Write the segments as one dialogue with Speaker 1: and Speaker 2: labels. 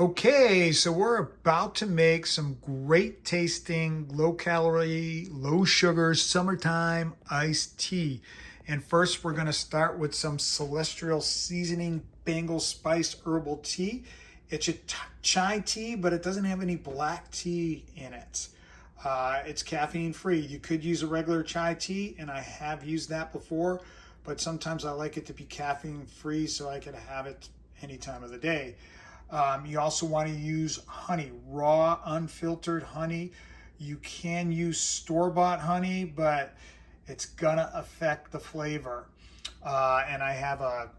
Speaker 1: Okay, so we're about to make some great tasting, low calorie, low sugar, summertime iced tea. And first we're gonna start with some celestial seasoning Bengal spice herbal tea. It's a chai tea, but it doesn't have any black tea in it. It's caffeine free. You could use a regular chai tea, and I have used that before, but sometimes I like it to be caffeine free so I can have it any time of the day. You also want to use honey, raw, unfiltered honey. You can use store-bought honey, but it's gonna affect the flavor. And I have a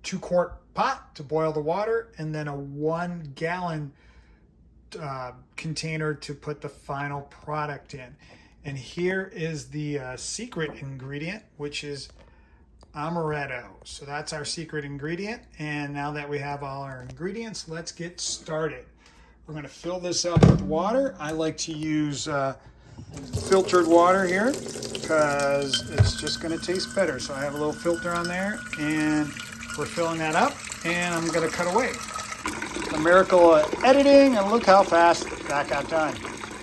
Speaker 1: 2-quart pot to boil the water, and then a 1-gallon container to put the final product in. And here is the secret ingredient, which is Amaretto. So that's our secret ingredient. And now that we have all our ingredients, let's get started. We're going to fill this up with water. I like to use filtered water here because it's just going to taste better. So I have a little filter on there, and we're filling that up, and I'm going to cut away. The miracle of editing, and look how fast that got done.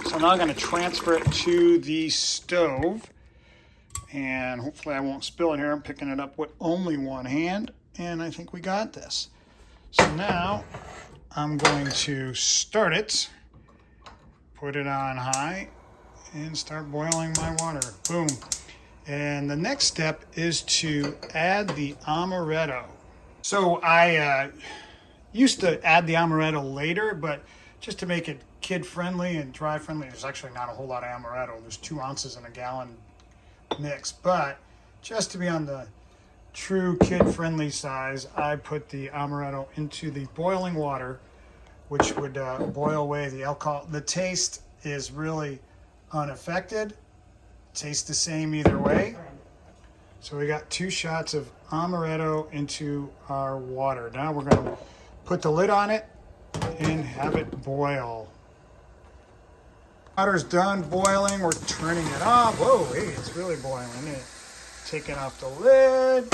Speaker 1: So now I'm going to transfer it to the stove. And hopefully I won't spill it here. I'm picking it up with only one hand, and I think we got this. So now I'm going to start it, put it on high, and start boiling my water. Boom. And the next step is to add the amaretto. So I used to add the amaretto later, but just to make it kid-friendly and dry-friendly, there's actually not a whole lot of amaretto. There's 2 ounces in a gallon mix, but just to be on the true kid-friendly size, I put the amaretto into the boiling water, which would boil away the alcohol. The taste is really unaffected. Tastes the same either way. So we got 2 shots of amaretto into our water. Now we're going to put the lid on it and have it boil. Water's done boiling. We're turning it off. Whoa, hey, it's really boiling. Taking off the lid.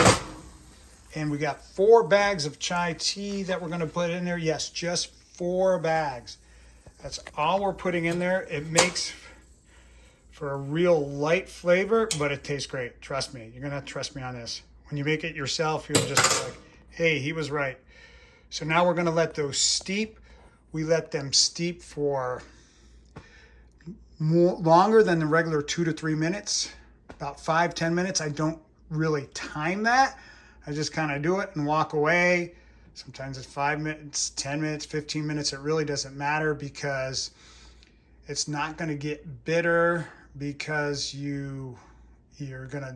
Speaker 1: And we got 4 bags of chai tea that we're going to put in there. Yes, just 4 bags. That's all we're putting in there. It makes for a real light flavor, but it tastes great. Trust me. You're going to have to trust me on this. When you make it yourself, you'll just be like, hey, he was right. So now we're going to let those steep. We let them steep for longer than the regular 2 to 3 minutes, about 5-10 minutes. I don't really time that. I just kind of do it and walk away. Sometimes it's 5 minutes, 10 minutes, 15 minutes. It really doesn't matter because it's not going to get bitter because you're going to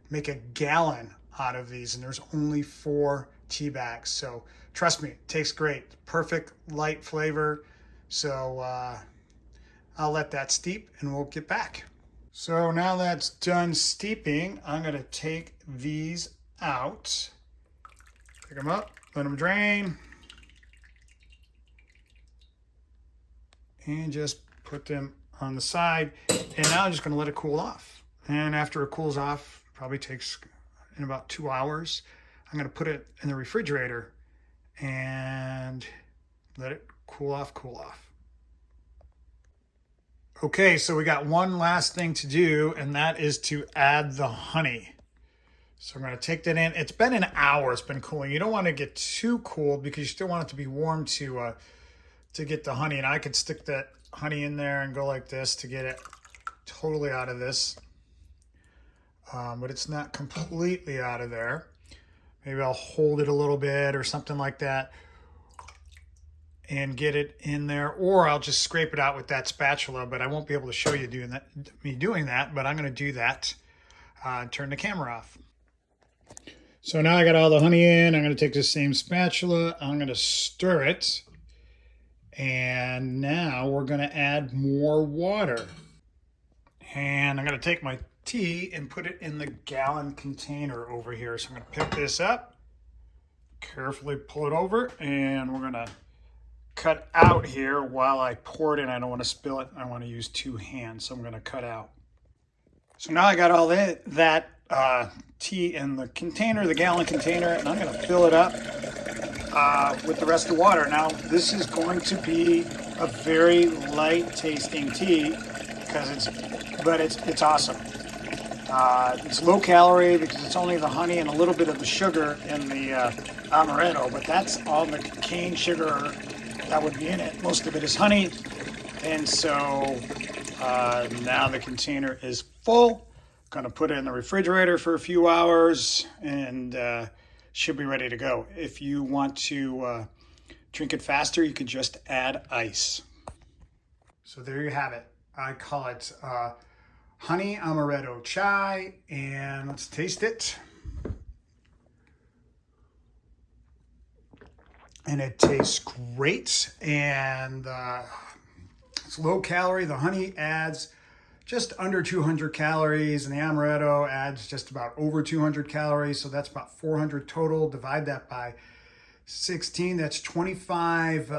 Speaker 1: make a gallon out of these, and there's only 4 tea bags. So trust me, it tastes great. Perfect light flavor. So I'll let that steep and we'll get back. So now that's done steeping, I'm going to take these out. Pick them up, let them drain, and just put them on the side. And now I'm just going to let it cool off. And after it cools off, probably takes in about 2 hours, I'm going to put it in the refrigerator and let it cool off. Okay, so we got one last thing to do, and that is to add the honey. So I'm going to take that in. It's been an hour. It's been cooling. You don't want to get too cold because you still want it to be warm to get the honey. And I could stick that honey in there and go like this to get it totally out of this. But it's not completely out of there. Maybe I'll hold it a little bit or something like that and get it in there, or I'll just scrape it out with that spatula, but I won't be able to show you doing that, but I'm going to do that. Turn the camera off. So now I got all the honey in. I'm going to take the same spatula. I'm going to stir it. And now we're going to add more water. And I'm going to take my tea and put it in the gallon container over here. So I'm going to pick this up, carefully pull it over, and we're going to cut out here while I pour it in. I don't want to spill it. I want to use 2 hands, so I'm going to cut out. So now I got all that tea in the container, the gallon container, and I'm going to fill it up with the rest of the water. Now, this is going to be a very light tasting tea because it's awesome. It's low calorie because it's only the honey and a little bit of the sugar in the amaretto, but that's all the cane sugar that would be in it. Most of it is honey, and so now the container is full. Gonna put it in the refrigerator for a few hours and should be ready to go. If you want to drink it faster, you can just add ice. So there you have it. I call it honey amaretto chai, and let's taste it. And it tastes great, and it's low calorie. The honey adds just under 200 calories, and the amaretto adds just about over 200 calories, so that's about 400 total. Divide that by 16, that's 25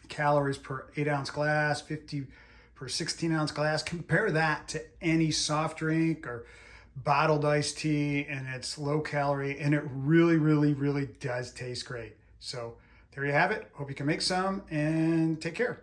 Speaker 1: calories per 8-ounce glass, 50 per 16-ounce glass. Compare that to any soft drink or bottled iced tea, and it's low calorie, and it really, really, really does taste great. So there you have it. Hope you can make some, and take care.